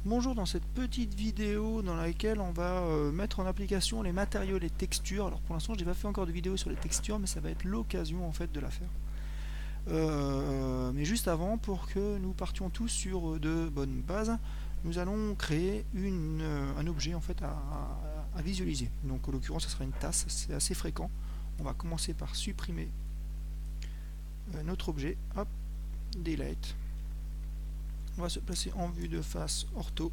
Bonjour, dans cette petite vidéo dans laquelle on va mettre en application les matériaux et les textures. Alors pour l'instant je n'ai pas fait encore de vidéo sur les textures, mais ça va être l'occasion en fait de la faire. Mais juste avant, pour que nous partions tous sur de bonnes bases, nous allons créer un objet en fait à visualiser. Donc en l'occurrence ça sera une tasse, c'est assez fréquent. On va commencer par supprimer notre objet, hop, delete. On va se placer en vue de face ortho.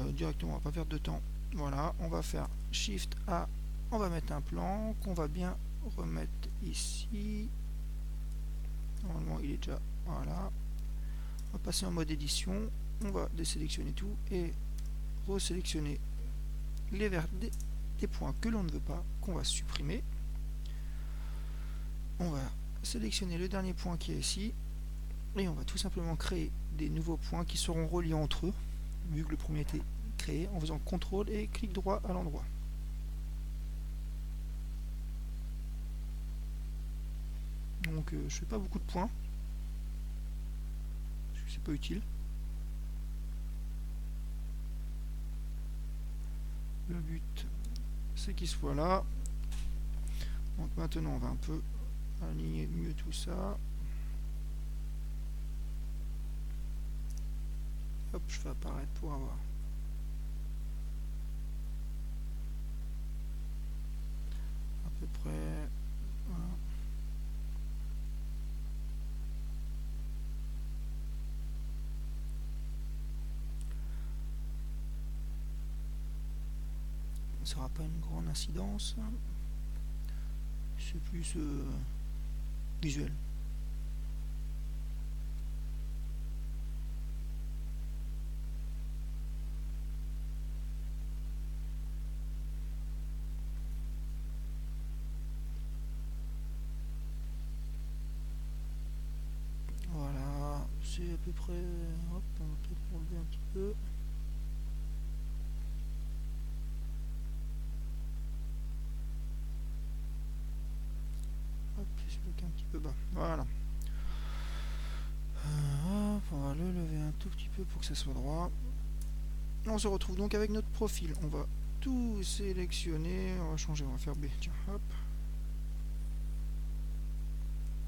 Directement, on va pas perdre de temps. Voilà, on va faire Shift A, on va mettre un plan qu'on va bien remettre ici. Normalement, il est déjà. Voilà. On va passer en mode édition. On va désélectionner tout et resélectionner des points que l'on ne veut pas, qu'on va supprimer. On va sélectionner le dernier point qui est ici et on va tout simplement créer des nouveaux points qui seront reliés entre eux, vu que le premier était créé, en faisant CTRL et clic droit à l'endroit. Donc je fais pas beaucoup de points, parce que c'est pas utile. Le but c'est qu'il soit là. Donc maintenant on va un peu aligner mieux tout ça. Hop, je fais apparaître pour avoir à peu près. Voilà. Ça n'aura pas une grande incidence. C'est plus visuel. Voilà, c'est à peu près. Hop, on va peut-être enlever un petit peu. Hop, c'est un petit peu bas. Voilà. Hop, on va le lever un tout petit peu pour que ça soit droit. On se retrouve donc avec notre profil. On va tout sélectionner. On va changer, on va faire B. Tiens, hop.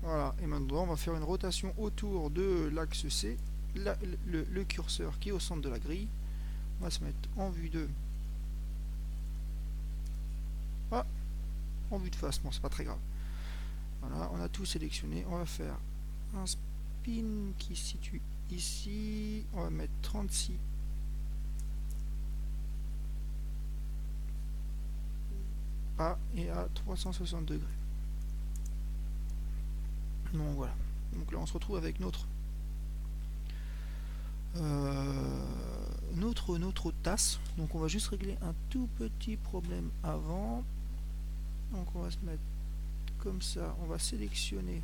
Voilà, et maintenant on va faire une rotation autour de l'axe C, le curseur qui est au centre de la grille. On va se mettre en vue de. Ah, en vue de face, bon c'est pas très grave. Voilà, on a tout sélectionné. On va faire un spin qui se situe ici. On va mettre 36. A et à 360 degrés. Donc voilà. Donc là on se retrouve avec notre tasse. Donc on va juste régler un tout petit problème avant. Donc on va se mettre comme ça, on va sélectionner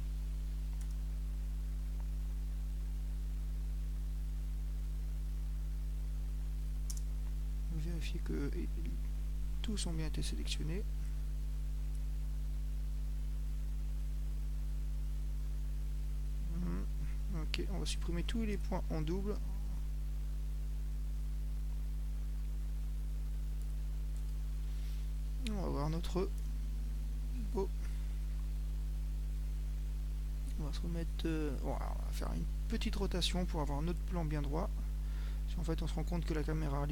vérifier que tous ont bien été sélectionnés. Ok, on va supprimer tous les points en double. On va voir notre beau. On va se remettre. On va faire une petite rotation pour avoir notre plan bien droit. Si en fait on se rend compte que la caméra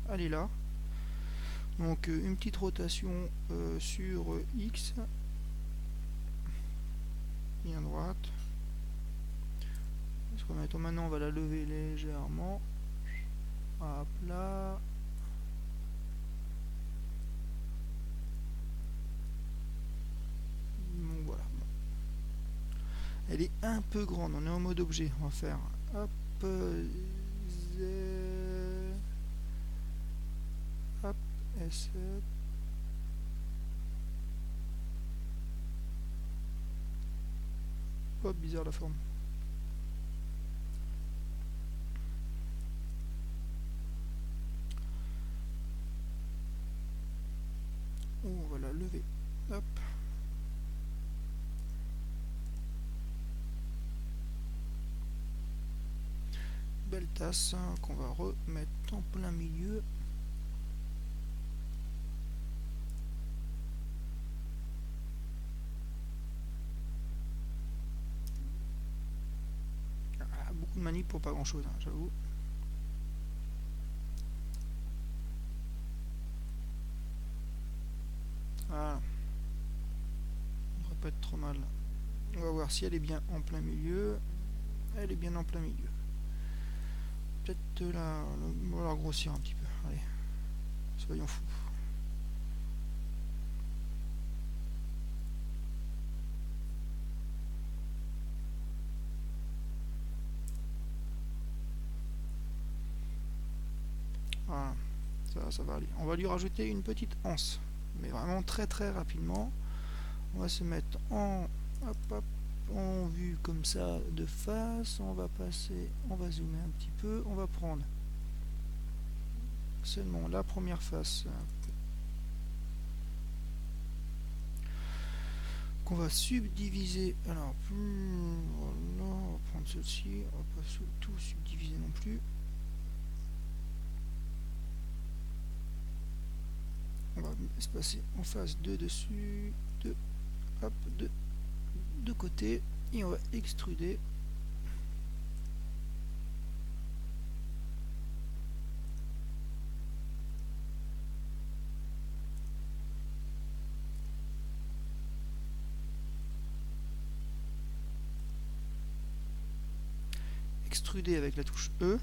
elle est là. Donc une petite rotation sur X. Bien droite. On va se remettre. Maintenant on va la lever légèrement. À plat. Donc voilà. Elle est un peu grande, on est en mode objet. On va faire hop, Z, hop, S, hop, bizarre la forme. On va la lever, hop. belle tasse qu'on va remettre en plein milieu. Ah, beaucoup de manip pour pas grand chose, hein, j'avoue. Voilà. Ça devrait pas être trop mal. On va voir si elle est bien en plein milieu. Elle est bien en plein milieu. Peut-être on va la grossir un petit peu. Allez, soyons fous. Voilà, ça va aller. On va lui rajouter une petite anse, mais vraiment très très rapidement. On va se mettre en, hop, hop, en vue comme ça de face. On va passer, on va zoomer un petit peu. On va prendre seulement la première face qu'on va subdiviser. Alors, voilà, on va prendre ceci. On va pas tout subdiviser non plus. On va se passer en face de dessus, de hop, de côté, et on va extruder. Extruder avec la touche E,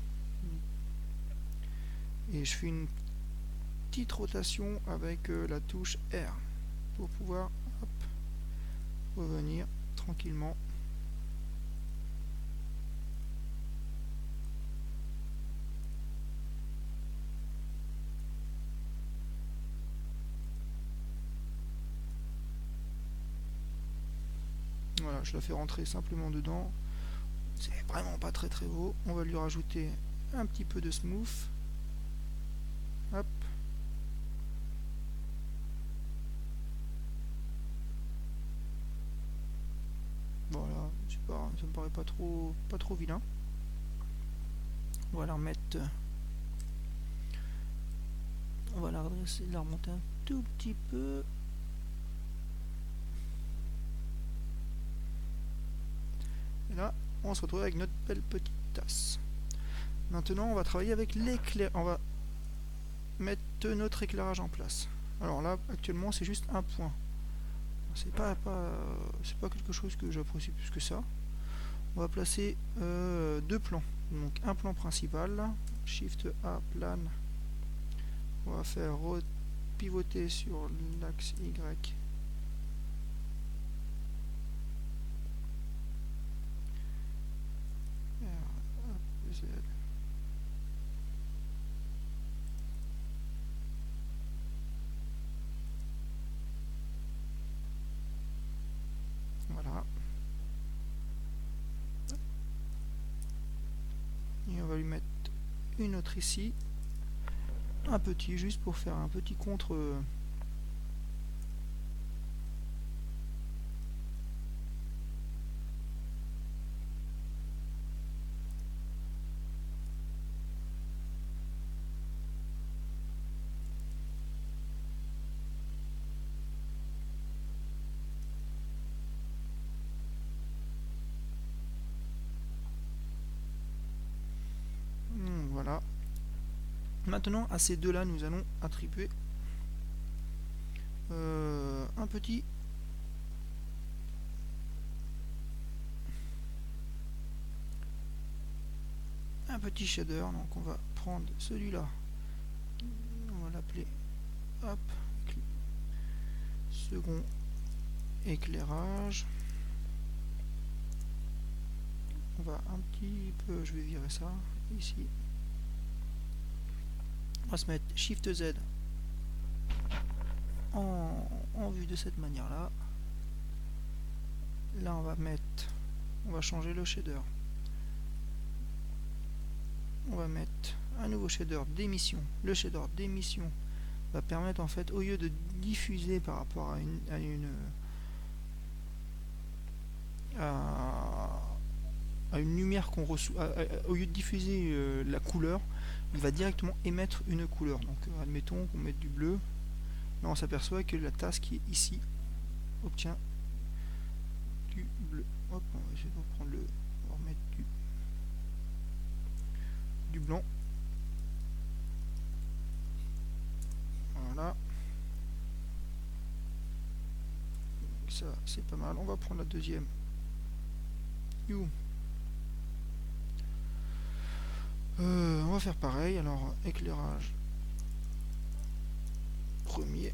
et je fais une petite rotation avec la touche R pour pouvoir hop, revenir tranquillement. Voilà, je la fais rentrer simplement dedans. C'est vraiment pas très très beau. On va lui rajouter un petit peu de smooth. Hop. Voilà, ça me paraît pas trop vilain. On va la remettre. On va la redresser, la remonter un tout petit peu. Et là, on se retrouve avec notre belle petite tasse. Maintenant, on va travailler avec l'éclairage. On va mettre notre éclairage en place. Alors là, actuellement, c'est juste un point. C'est pas quelque chose que j'apprécie plus que ça. On va placer deux plans. Donc un plan principal, Shift A, plane. On va faire pivoter sur l'axe Y. Z. Voilà. Et on va lui mettre une autre ici. Un petit, juste pour faire un petit contre. Voilà. Maintenant, à ces deux-là, nous allons attribuer un petit shader. Donc on va prendre celui-là, on va l'appeler hop, second éclairage. On va un petit peu, je vais virer ça ici. On va se mettre Shift Z en vue de cette manière là. Là on va changer le shader. On va mettre un nouveau shader d'émission. Le shader d'émission va permettre en fait, au lieu de diffuser par rapport à une lumière qu'on reçoit, au lieu de diffuser la couleur, il va directement émettre une couleur. Donc admettons qu'on mette du bleu, là on s'aperçoit que la tasse qui est ici obtient du bleu. Hop, on va essayer de reprendre le, on va remettre du blanc. Voilà. Ça c'est pas mal. On va prendre la deuxième. On va faire pareil. Alors éclairage premier.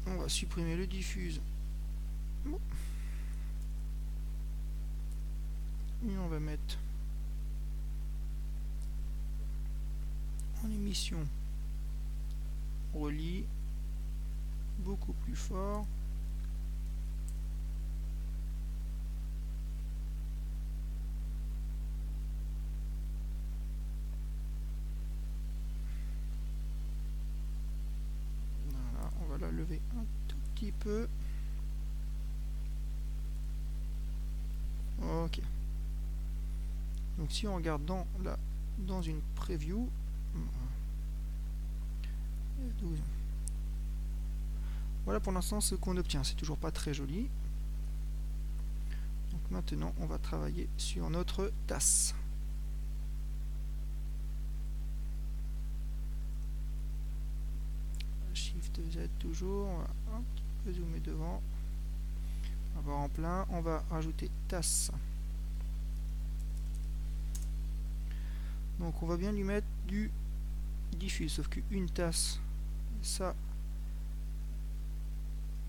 On va supprimer le diffuse. Bon. Et on va mettre en émission relie beaucoup plus fort. Voilà, on va la lever un tout petit peu. Ok. Donc si on regarde dans une preview, 12. Voilà pour l'instant ce qu'on obtient. C'est toujours pas très joli. Donc maintenant on va travailler sur notre tasse. Shift Z toujours. On va un petit peu zoomer devant. On va voir en plein. On va rajouter tasse. Donc on va bien lui mettre du diffuse, sauf qu'une tasse, ça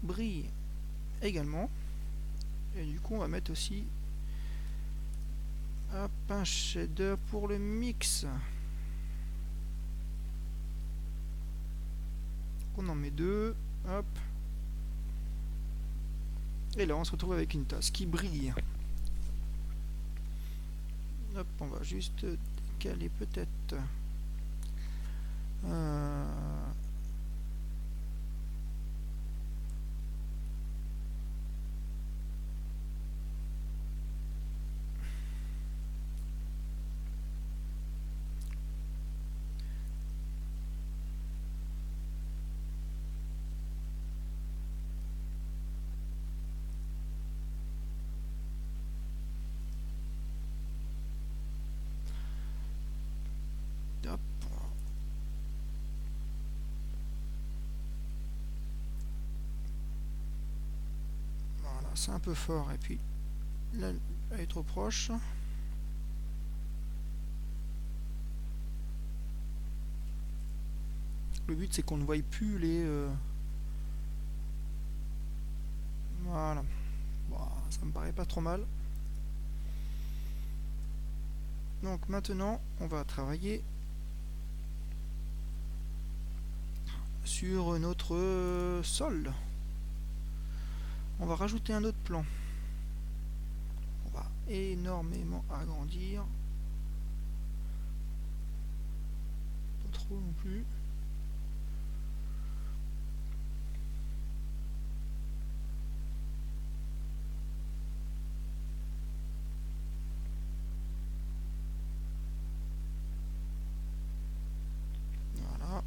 brille également. Et du coup on va mettre aussi un shader pour le mix. On en met deux. Hop. Et là on se retrouve avec une tasse qui brille. Hop, on va juste décaler peut-être. Hop. Voilà, c'est un peu fort et puis là elle est trop proche. Le but c'est qu'on ne voie plus les voilà. Bon, ça me paraît pas trop mal. Donc maintenant on va travailler sur notre sol. On va rajouter un autre plan. On va énormément agrandir. Pas trop non plus. Voilà.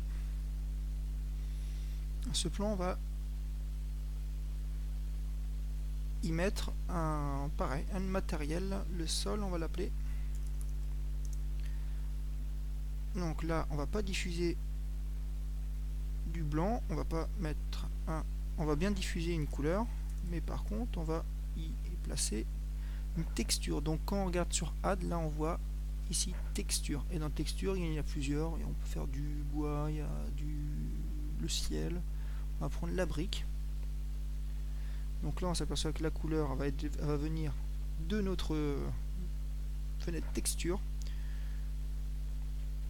Ce plan, on va y mettre un matériel. Le sol, on va l'appeler. Donc là, on va pas diffuser du blanc, on va pas mettre on va bien diffuser une couleur, mais par contre, on va y placer une texture. Donc quand on regarde sur Add, là on voit ici texture, et dans texture il y en a plusieurs, et on peut faire du bois, il y a le ciel. On va prendre la brique. Donc là on s'aperçoit que la couleur va venir de notre fenêtre texture,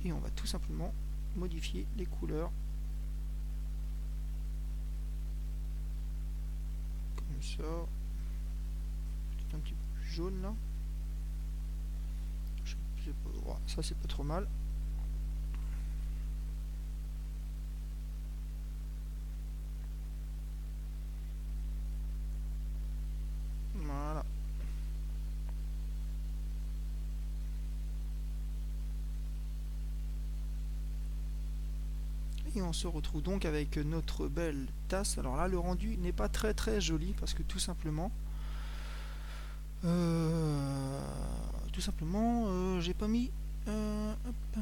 et on va tout simplement modifier les couleurs comme ça. Peut-être un petit peu plus jaune là. Ça c'est pas trop mal. Voilà. Et on se retrouve donc avec notre belle tasse. Alors là, le rendu n'est pas très joli parce que tout simplement, j'ai pas mis. Hop.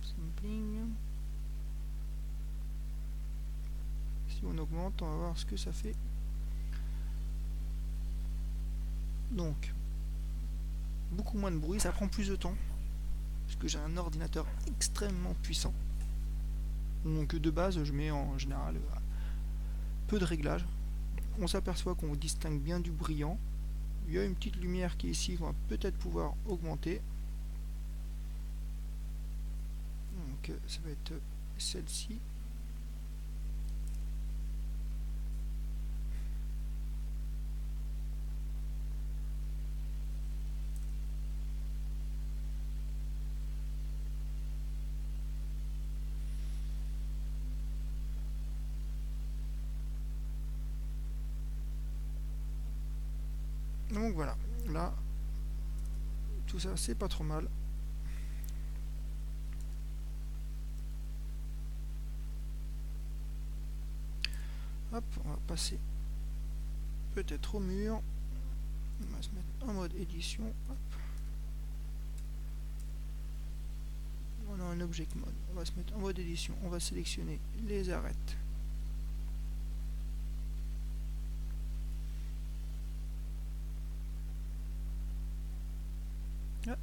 Sampling. Si on augmente, on va voir ce que ça fait. Donc, beaucoup moins de bruit, ça prend plus de temps parce que j'ai un ordinateur extrêmement puissant. Donc de base, je mets en général peu de réglages. On s'aperçoit qu'on distingue bien du brillant. Il y a une petite lumière qui est ici qu'on va peut-être pouvoir augmenter. Donc ça va être celle-ci. Donc voilà, là, tout ça c'est pas trop mal. Hop, on va passer peut-être au mur. On va se mettre en mode édition. Hop. On a un object mode. On va se mettre en mode édition. On va sélectionner les arêtes. Ah.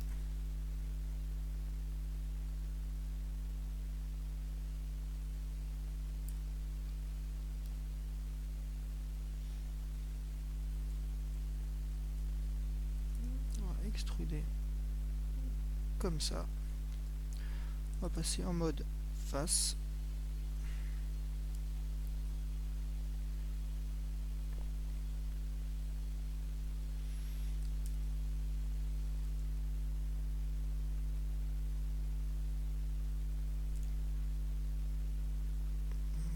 On va extruder comme ça. On va passer en mode face.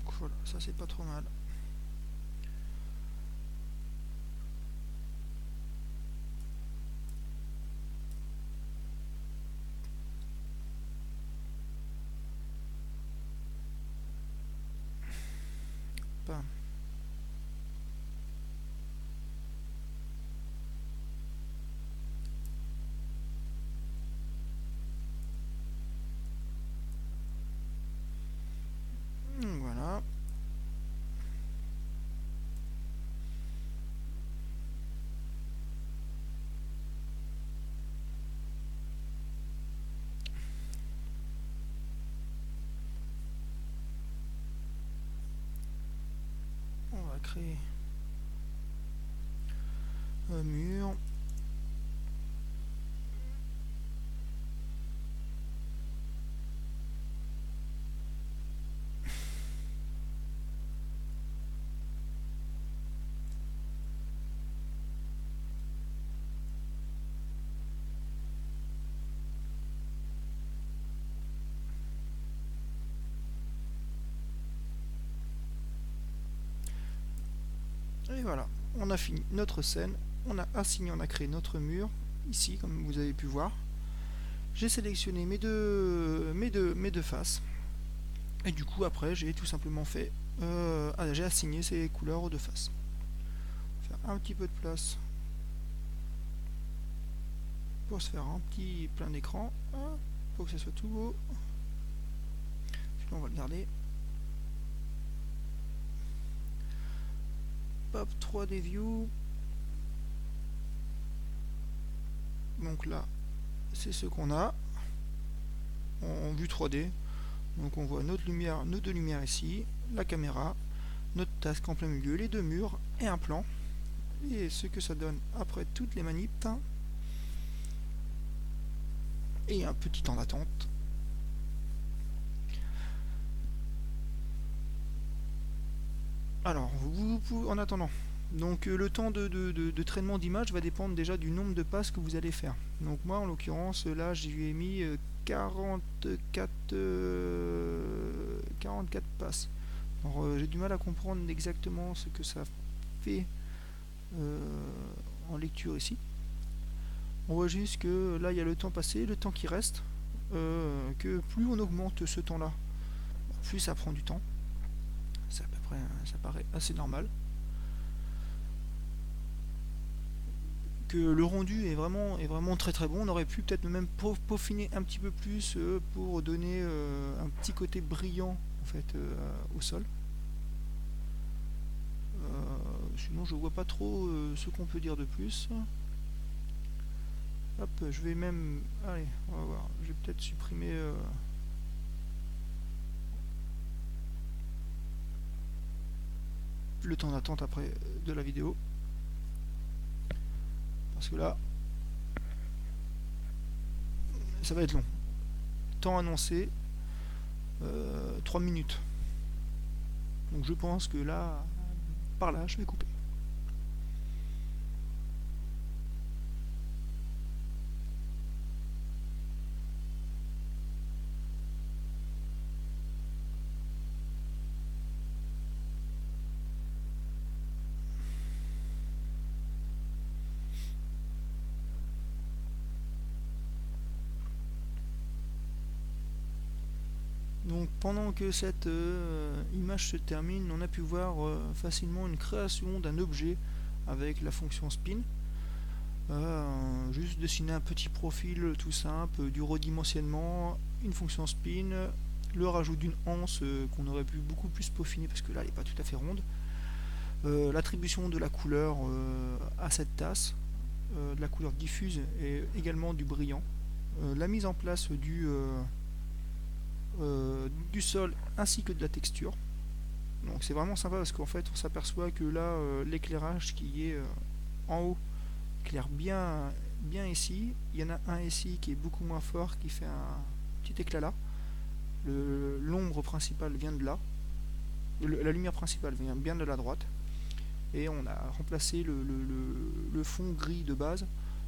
Donc voilà, ça c'est pas trop mal. Pas. Voilà. On va créer un mur. Et voilà, on a fini notre scène, on a assigné, on a créé notre mur, ici, comme vous avez pu voir. J'ai sélectionné mes deux faces. Et du coup, après, j'ai tout simplement fait, j'ai assigné ces couleurs aux deux faces. Faire un petit peu de place pour se faire un petit plein d'écran, pour que ça soit tout beau. Celui-là, on va le garder. Hop, 3D View. Donc là, c'est ce qu'on a en vue 3D. Donc on voit notre lumière, nos deux lumières ici, la caméra, notre task en plein milieu, les deux murs et un plan. Et ce que ça donne après toutes les manips. Et un petit temps d'attente. Alors, en attendant, donc le temps de traitement d'image va dépendre déjà du nombre de passes que vous allez faire. Donc moi, en l'occurrence, là, j'y ai mis 44 passes. Alors, j'ai du mal à comprendre exactement ce que ça fait en lecture ici. On voit juste que là il y a le temps passé, le temps qui reste, que plus on augmente ce temps là, plus ça prend du temps. C'est à peu près, ça paraît assez normal. Que le rendu est vraiment très très bon. On aurait pu peut-être même peaufiner un petit peu plus pour donner un petit côté brillant en fait au sol. Sinon je vois pas trop ce qu'on peut dire de plus. Hop, je vais même... Allez, on va voir. Je vais peut-être supprimer... le temps d'attente après de la vidéo. Parce que là, ça va être long. Temps annoncé, 3 minutes. Donc je pense que là, par là, je vais couper. Donc pendant que cette image se termine, on a pu voir facilement une création d'un objet avec la fonction spin. Juste dessiner un petit profil tout simple, du redimensionnement, une fonction spin, le rajout d'une anse qu'on aurait pu beaucoup plus peaufiner parce que là elle n'est pas tout à fait ronde, l'attribution de la couleur à cette tasse, de la couleur diffuse et également du brillant, la mise en place du sol ainsi que de la texture. Donc c'est vraiment sympa parce qu'en fait on s'aperçoit que là l'éclairage qui est en haut éclaire bien ici. Il y en a un ici qui est beaucoup moins fort qui fait un petit éclat là. L'ombre principale vient de là. La lumière principale vient bien de la droite. Et on a remplacé le fond gris de base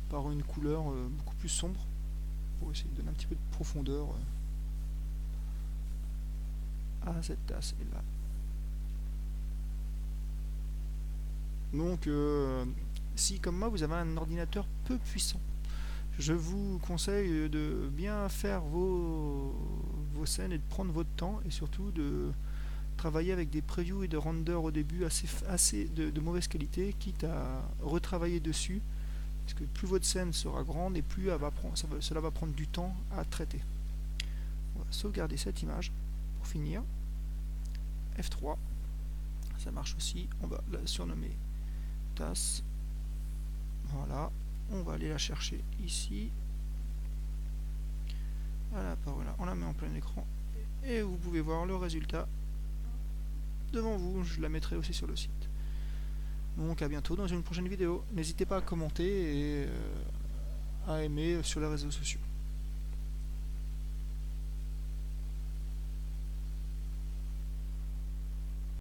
par une couleur beaucoup plus sombre pour essayer de donner un petit peu de profondeur à cette tasse et là. Donc si comme moi vous avez un ordinateur peu puissant, je vous conseille de bien faire vos scènes et de prendre votre temps et surtout de travailler avec des previews et de renders au début assez de mauvaise qualité, quitte à retravailler dessus, parce que plus votre scène sera grande et plus cela va prendre du temps à traiter. On va sauvegarder cette image pour finir. F3, ça marche aussi. On va la surnommer tasse. Voilà, on va aller la chercher ici. Voilà, voilà, on la met en plein écran et vous pouvez voir le résultat devant vous. Je la mettrai aussi sur le site. Donc à bientôt dans une prochaine vidéo. N'hésitez pas à commenter et à aimer sur les réseaux sociaux.